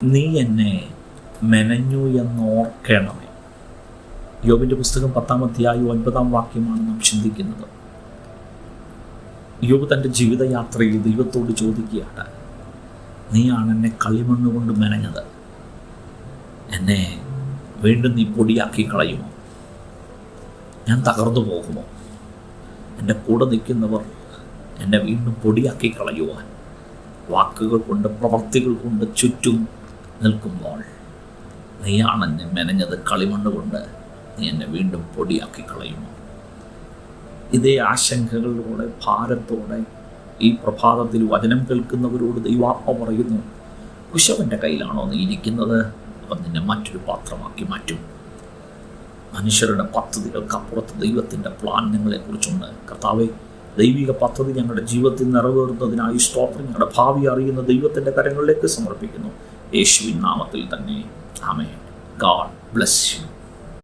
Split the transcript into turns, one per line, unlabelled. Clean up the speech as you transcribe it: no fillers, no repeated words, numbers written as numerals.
നീ എന്നെ മെനഞ്ഞു എന്നോർക്കണമേ. യോബിൻ്റെ പുസ്തകം 10-ാം അധ്യായം 9-ാം വാക്യമാണ് നാം ചിന്തിക്കുന്നത്. യോബ് തൻ്റെ ജീവിതയാത്രയിൽ ദൈവത്തോട് ചോദിക്കുകയാണ്, നീയാണ് എന്നെ കളിമണ്ണ് കൊണ്ട് മെനഞ്ഞത്, എന്നെ വീണ്ടും നീ പൊടിയാക്കി കളയുമോ? ഞാൻ തകർന്നു പോകുമോ? എൻ്റെ കൂടെ നിൽക്കുന്നവർ എന്നെ വീണ്ടും പൊടിയാക്കി കളയുവാൻ വാക്കുകൾ കൊണ്ട് പ്രവൃത്തികൾ കൊണ്ട് ചുറ്റും നിൽക്കുമ്പോൾ നീയാണ് എന്നെ മെനഞ്ഞത് കളിമണ്ണ് കൊണ്ട്, നീ എന്നെ വീണ്ടും പൊടിയാക്കി കളയുമോ? ഇതേ ആശങ്കകളോടെ ഭാരത്തോടെ ഈ പ്രഭാതത്തിൽ വചനം കേൾക്കുന്നവരോട് ദൈവാത്മ പറയുന്നു, കുശവൻ്റെ കയ്യിലാണോ നീ ഇരിക്കുന്നത്? അവൻ നിന്നെ മറ്റൊരു പാത്രമാക്കി മാറ്റും. മനുഷ്യരുടെ പദ്ധതികൾക്കപ്പുറത്ത് ദൈവത്തിൻ്റെ പ്ലാൻ നിങ്ങളെക്കുറിച്ചുണ്ട്. കർത്താവേ, ദൈവിക പദ്ധതി ഞങ്ങളുടെ ജീവിതത്തിൽ നിറവേറുന്നതിനായി സ്തോത്രം. ഞങ്ങളുടെ ഭാവി അറിയുന്ന ദൈവത്തിൻ്റെ കരങ്ങളിലേക്ക് സമർപ്പിക്കുന്നു, യേശുവിൻ നാമത്തിൽ തന്നെ. ആമേൻ. God bless U.